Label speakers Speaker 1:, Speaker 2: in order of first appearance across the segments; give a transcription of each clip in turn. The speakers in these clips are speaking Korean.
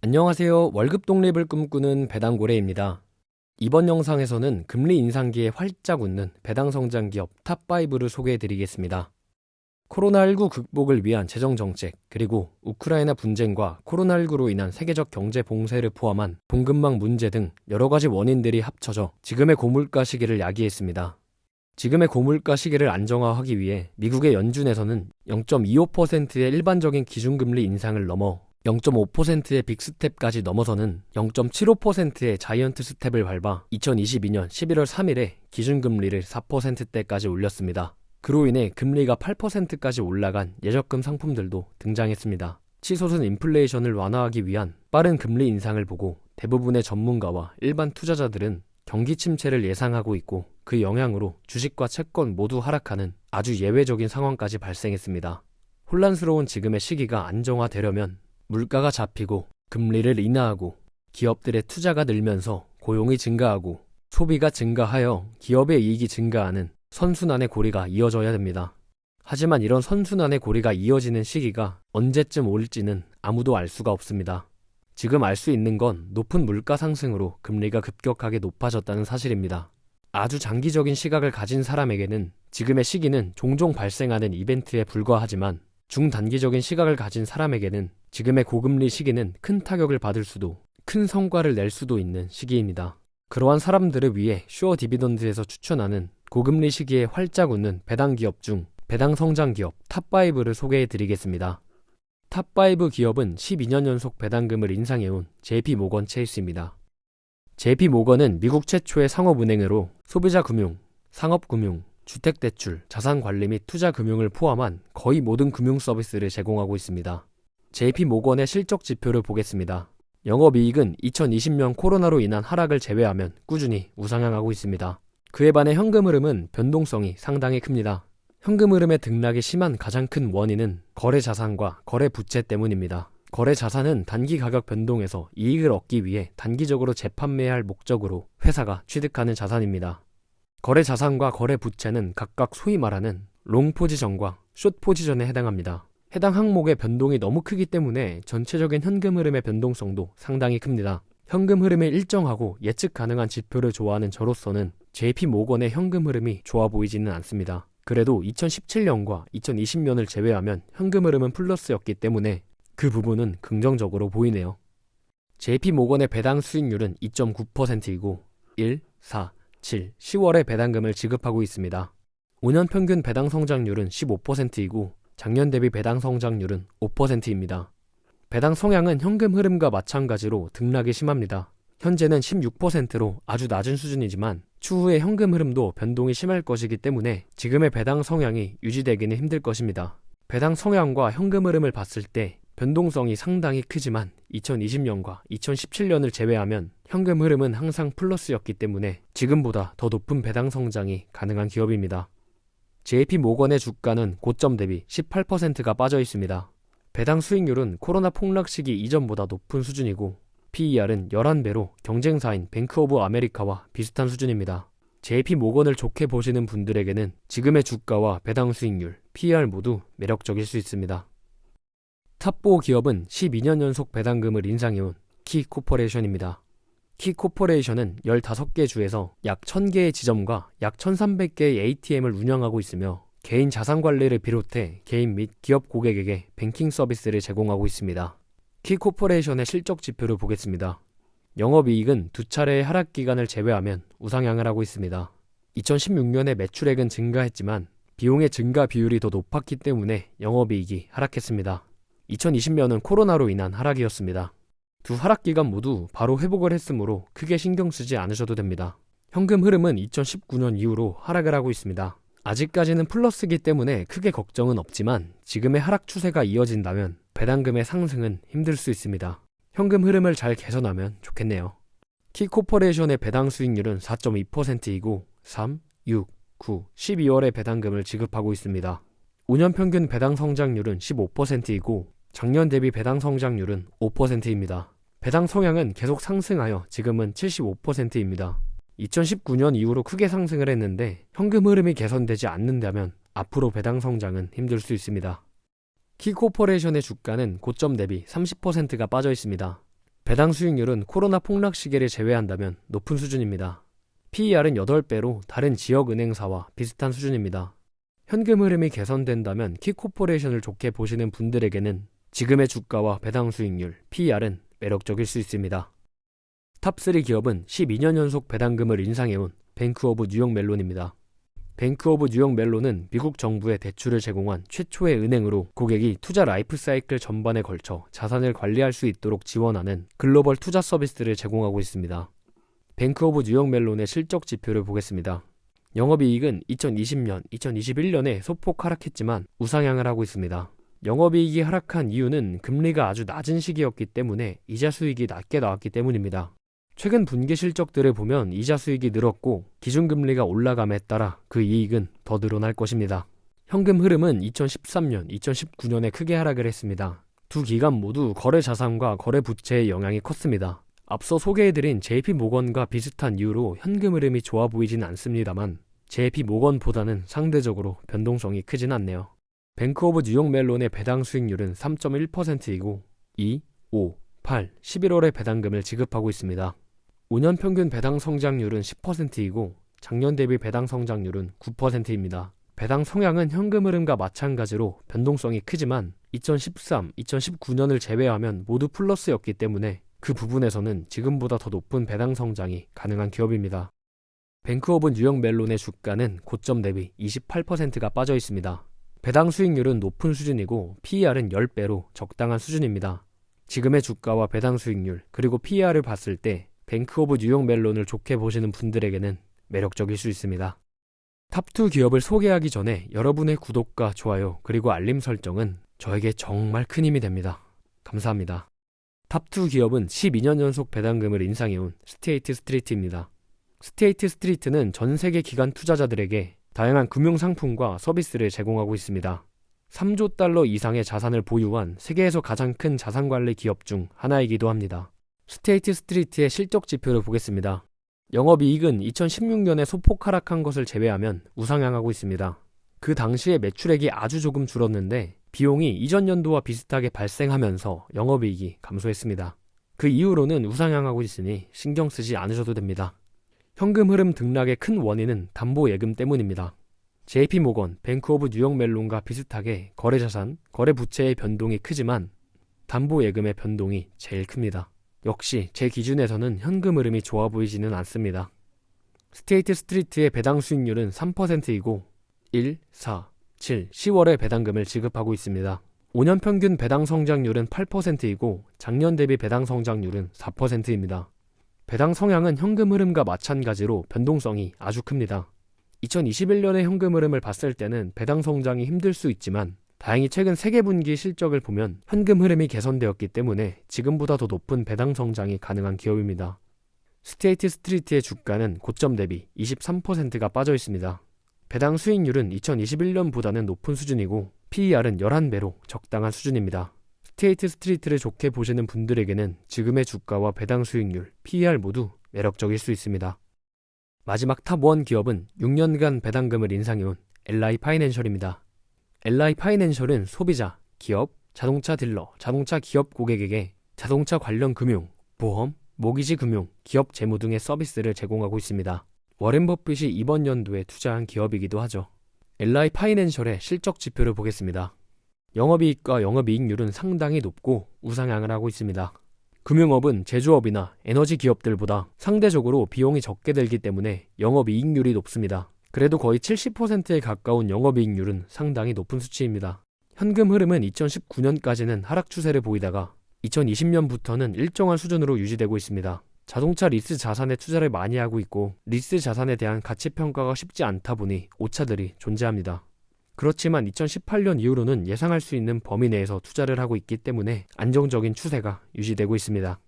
Speaker 1: 안녕하세요. 월급 독립을 꿈꾸는 배당고래입니다. 이번 영상에서는 금리 인상기에 활짝 웃는 배당 성장 기업 탑5를 소개해드리겠습니다. 코로나19 극복을 위한 재정정책, 그리고 우크라이나 분쟁과 코로나19로 인한 세계적 경제 봉쇄를 포함한 공급망 문제 등 여러가지 원인들이 합쳐져 지금의 고물가 시기를 야기했습니다. 지금의 고물가 시기를 안정화하기 위해 미국의 연준에서는 0.25%의 일반적인 기준금리 인상을 넘어 0.5%의 빅스텝까지 넘어서는 0.75%의 자이언트 스텝을 밟아 2022년 11월 3일에 기준금리를 4%대까지 올렸습니다. 그로 인해 금리가 8%까지 올라간 예적금 상품들도 등장했습니다. 치솟은 인플레이션을 완화하기 위한 빠른 금리 인상을 보고 대부분의 전문가와 일반 투자자들은 경기 침체를 예상하고 있고, 그 영향으로 주식과 채권 모두 하락하는 아주 예외적인 상황까지 발생했습니다. 혼란스러운 지금의 시기가 안정화되려면 물가가 잡히고 금리를 인하하고 기업들의 투자가 늘면서 고용이 증가하고 소비가 증가하여 기업의 이익이 증가하는 선순환의 고리가 이어져야 됩니다. 하지만 이런 선순환의 고리가 이어지는 시기가 언제쯤 올지는 아무도 알 수가 없습니다. 지금 알 수 있는 건 높은 물가 상승으로 금리가 급격하게 높아졌다는 사실입니다. 아주 장기적인 시각을 가진 사람에게는 지금의 시기는 종종 발생하는 이벤트에 불과하지만, 중단기적인 시각을 가진 사람에게는 지금의 고금리 시기는 큰 타격을 받을 수도, 큰 성과를 낼 수도 있는 시기입니다. 그러한 사람들을 위해 슈어 디비던드에서 추천하는 고금리 시기에 활짝 웃는 배당 기업 중 배당 성장 기업 탑5를 소개해 드리겠습니다. 탑5 기업은 12년 연속 배당금을 인상해온 JP모건 체이스입니다. JP모건은 미국 최초의 상업은행으로 소비자 금융, 상업금융, 주택대출, 자산관리 및 투자금융을 포함한 거의 모든 금융 서비스를 제공하고 있습니다. JP모건의 실적 지표를 보겠습니다. 영업이익은 2020년 코로나로 인한 하락을 제외하면 꾸준히 우상향하고 있습니다. 그에 반해 현금 흐름은 변동성이 상당히 큽니다. 현금 흐름의 등락이 심한 가장 큰 원인은 거래 자산과 거래 부채 때문입니다. 거래 자산은 단기 가격 변동에서 이익을 얻기 위해 단기적으로 재판매할 목적으로 회사가 취득하는 자산입니다. 거래 자산과 거래 부채는 각각 소위 말하는 롱 포지션과 숏 포지션에 해당합니다. 해당 항목의 변동이 너무 크기 때문에 전체적인 현금 흐름의 변동성도 상당히 큽니다. 현금 흐름이 일정하고 예측 가능한 지표를 좋아하는 저로서는 JP모건의 현금 흐름이 좋아 보이지는 않습니다. 그래도 2017년과 2020년을 제외하면 현금 흐름은 플러스였기 때문에 그 부분은 긍정적으로 보이네요. JP모건의 배당 수익률은 2.9%이고 1, 4, 7, 10월에 배당금을 지급하고 있습니다. 5년 평균 배당 성장률은 15%이고 작년 대비 배당 성장률은 5%입니다. 배당 성향은 현금 흐름과 마찬가지로 등락이 심합니다. 현재는 16%로 아주 낮은 수준이지만 추후에 현금 흐름도 변동이 심할 것이기 때문에 지금의 배당 성향이 유지되기는 힘들 것입니다. 배당 성향과 현금 흐름을 봤을 때 변동성이 상당히 크지만 2020년과 2017년을 제외하면 현금 흐름은 항상 플러스였기 때문에 지금보다 더 높은 배당 성장이 가능한 기업입니다. JP모건의 주가는 고점 대비 18%가 빠져 있습니다. 배당 수익률은 코로나 폭락 시기 이전보다 높은 수준이고 PER은 11배로 경쟁사인 뱅크 오브 아메리카와 비슷한 수준입니다. JP모건을 좋게 보시는 분들에게는 지금의 주가와 배당 수익률, PER 모두 매력적일 수 있습니다. 탑4 기업은 12년 연속 배당금을 인상해온 키코퍼레이션입니다. 키코퍼레이션은 15개 주에서 약 1000개의 지점과 약 1300개의 ATM을 운영하고 있으며 개인 자산관리를 비롯해 개인 및 기업 고객에게 뱅킹 서비스를 제공하고 있습니다. 키코퍼레이션의 실적 지표를 보겠습니다. 영업이익은 두 차례의 하락 기간을 제외하면 우상향을 하고 있습니다. 2016년에 매출액은 증가했지만 비용의 증가 비율이 더 높았기 때문에 영업이익이 하락했습니다. 2020년은 코로나로 인한 하락이었습니다. 두 하락 기간 모두 바로 회복을 했으므로 크게 신경 쓰지 않으셔도 됩니다. 현금 흐름은 2019년 이후로 하락을 하고 있습니다. 아직까지는 플러스이기 때문에 크게 걱정은 없지만 지금의 하락 추세가 이어진다면 배당금의 상승은 힘들 수 있습니다. 현금 흐름을 잘 개선하면 좋겠네요. 키코퍼레이션의 배당 수익률은 4.2%이고 3, 6, 9, 12월에 배당금을 지급하고 있습니다. 5년 평균 배당 성장률은 15%이고 작년 대비 배당 성장률은 5%입니다. 배당 성향은 계속 상승하여 지금은 75%입니다. 2019년 이후로 크게 상승을 했는데 현금 흐름이 개선되지 않는다면 앞으로 배당 성장은 힘들 수 있습니다. 키코퍼레이션의 주가는 고점 대비 30%가 빠져 있습니다. 배당 수익률은 코로나 폭락 시기를 제외한다면 높은 수준입니다. PER은 8배로 다른 지역은행사와 비슷한 수준입니다. 현금 흐름이 개선된다면 키코퍼레이션을 좋게 보시는 분들에게는 지금의 주가와 배당 수익률, PER은 매력적일 수 있습니다. 탑3 기업은 12년 연속 배당금을 인상해온 뱅크 오브 뉴욕 멜론입니다. 뱅크 오브 뉴욕 멜론은 미국 정부에 대출을 제공한 최초의 은행으로 고객이 투자 라이프 사이클 전반에 걸쳐 자산을 관리할 수 있도록 지원하는 글로벌 투자 서비스를 제공하고 있습니다. 뱅크 오브 뉴욕 멜론의 실적 지표를 보겠습니다. 영업이익은 2020년, 2021년에 소폭 하락했지만 우상향을 하고 있습니다. 영업이익이 하락한 이유는 금리가 아주 낮은 시기였기 때문에 이자 수익이 낮게 나왔기 때문입니다. 최근 분기 실적들을 보면 이자 수익이 늘었고 기준금리가 올라감에 따라 그 이익은 더 늘어날 것입니다. 현금 흐름은 2013년, 2019년에 크게 하락을 했습니다. 두 기간 모두 거래 자산과 거래 부채의 영향이 컸습니다. 앞서 소개해드린 JP모건과 비슷한 이유로 현금 흐름이 좋아 보이진 않습니다만 JP모건보다는 상대적으로 변동성이 크진 않네요. 뱅크 오브 뉴욕 멜론의 배당 수익률은 3.1%이고 2, 5, 8, 11월에 배당금을 지급하고 있습니다. 5년 평균 배당 성장률은 10%이고 작년 대비 배당 성장률은 9%입니다. 배당 성향은 현금 흐름과 마찬가지로 변동성이 크지만 2013, 2019년을 제외하면 모두 플러스였기 때문에 그 부분에서는 지금보다 더 높은 배당 성장이 가능한 기업입니다. 뱅크 오브 뉴욕 멜론의 주가는 고점 대비 28%가 빠져 있습니다. 배당 수익률은 높은 수준이고 PER은 10배로 적당한 수준입니다. 지금의 주가와 배당 수익률 그리고 PER을 봤을 때 뱅크 오브 뉴욕 멜론을 좋게 보시는 분들에게는 매력적일 수 있습니다. 탑2 기업을 소개하기 전에 여러분의 구독과 좋아요 그리고 알림 설정은 저에게 정말 큰 힘이 됩니다. 감사합니다. 탑2 기업은 12년 연속 배당금을 인상해온 스테이트 스트리트입니다. 스테이트 스트리트는 전 세계 기관 투자자들에게 다양한 금융상품과 서비스를 제공하고 있습니다. 3조 달러 이상의 자산을 보유한 세계에서 가장 큰 자산관리 기업 중 하나이기도 합니다. 스테이트 스트리트의 실적 지표를 보겠습니다. 영업이익은 2016년에 소폭 하락한 것을 제외하면 우상향하고 있습니다. 그 당시에 매출액이 아주 조금 줄었는데 비용이 이전 연도와 비슷하게 발생하면서 영업이익이 감소했습니다. 그 이후로는 우상향하고 있으니 신경 쓰지 않으셔도 됩니다. 현금 흐름 등락의 큰 원인은 담보 예금 때문입니다. JP모건, 뱅크 오브 뉴욕 멜론과 비슷하게 거래자산, 거래 부채의 변동이 크지만 담보 예금의 변동이 제일 큽니다. 역시 제 기준에서는 현금 흐름이 좋아 보이지는 않습니다. 스테이트 스트리트의 배당 수익률은 3%이고 1, 4, 7, 10월에 배당금을 지급하고 있습니다. 5년 평균 배당 성장률은 8%이고 작년 대비 배당 성장률은 4%입니다. 배당 성향은 현금 흐름과 마찬가지로 변동성이 아주 큽니다. 2021년의 현금 흐름을 봤을 때는 배당 성장이 힘들 수 있지만 다행히 최근 세계분기 실적을 보면 현금 흐름이 개선되었기 때문에 지금보다 더 높은 배당 성장이 가능한 기업입니다. 스테이트 스트리트의 주가는 고점 대비 23%가 빠져 있습니다. 배당 수익률은 2021년보다는 높은 수준이고 PER은 11배로 적당한 수준입니다. 스테이트 스트리트를 좋게 보시는 분들에게는 지금의 주가와 배당 수익률, PER 모두 매력적일 수 있습니다. 마지막 탑1 기업은 6년간 배당금을 인상해온 LI 파이낸셜입니다. LI 파이낸셜은 소비자, 기업, 자동차 딜러, 자동차 기업 고객에게 자동차 관련 금융, 보험, 모기지 금융, 기업 재무 등의 서비스를 제공하고 있습니다. 워렌 버핏이 이번 연도에 투자한 기업이기도 하죠. LI 파이낸셜의 실적 지표를 보겠습니다. 영업이익과 영업이익률은 상당히 높고 우상향을 하고 있습니다. 금융업은 제조업이나 에너지 기업들보다 상대적으로 비용이 적게 들기 때문에 영업이익률이 높습니다. 그래도 거의 70%에 가까운 영업이익률은 상당히 높은 수치입니다. 현금 흐름은 2019년까지는 하락 추세를 보이다가 2020년부터는 일정한 수준으로 유지되고 있습니다. 자동차 리스 자산에 투자를 많이 하고 있고 리스 자산에 대한 가치 평가가 쉽지 않다 보니 오차들이 존재합니다. 그렇지만 2018년 이후로는 예상할 수 있는 범위 내에서 투자를 하고 있기 때문에 안정적인 추세가 유지되고 있습니다.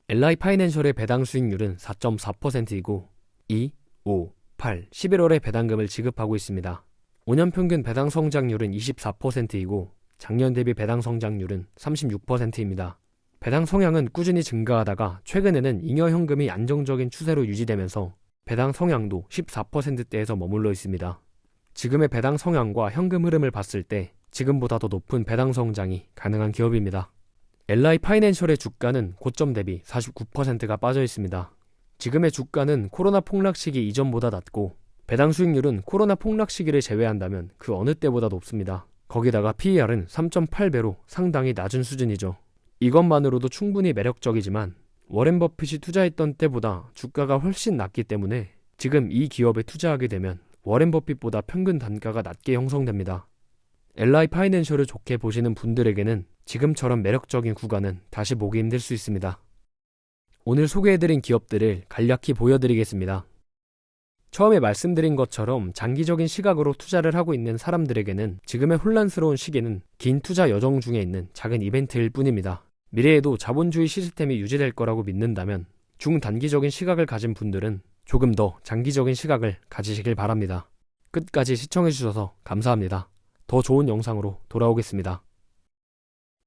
Speaker 1: LI 파이낸셜의 배당 수익률은 4.4%이고 2, 5, 8, 11월에 배당금을 지급하고 있습니다. 5년 평균 배당 성장률은 24%이고 작년 대비 배당 성장률은 36%입니다. 배당 성향은 꾸준히 증가하다가 최근에는 잉여 현금이 안정적인 추세로 유지되면서 배당 성향도 14%대에서 머물러 있습니다. 지금의 배당 성향과 현금 흐름을 봤을 때 지금보다 더 높은 배당 성장이 가능한 기업입니다. LI 파이낸셜의 주가는 고점 대비 49%가 빠져 있습니다. 지금의 주가는 코로나 폭락 시기 이전보다 낮고 배당 수익률은 코로나 폭락 시기를 제외한다면 그 어느 때보다 높습니다. 거기다가 PER은 3.8배로 상당히 낮은 수준이죠. 이것만으로도 충분히 매력적이지만 워렌 버핏이 투자했던 때보다 주가가 훨씬 낮기 때문에 지금 이 기업에 투자하게 되면 워렌 버핏보다 평균 단가가 낮게 형성됩니다. LI 파이낸셜을 좋게 보시는 분들에게는 지금처럼 매력적인 구간은 다시 보기 힘들 수 있습니다. 오늘 소개해드린 기업들을 간략히 보여드리겠습니다. 처음에 말씀드린 것처럼 장기적인 시각으로 투자를 하고 있는 사람들에게는 지금의 혼란스러운 시기는 긴 투자 여정 중에 있는 작은 이벤트일 뿐입니다. 미래에도 자본주의 시스템이 유지될 거라고 믿는다면 중단기적인 시각을 가진 분들은 조금 더 장기적인 시각을 가지시길 바랍니다. 끝까지 시청해주셔서 감사합니다. 더 좋은 영상으로 돌아오겠습니다.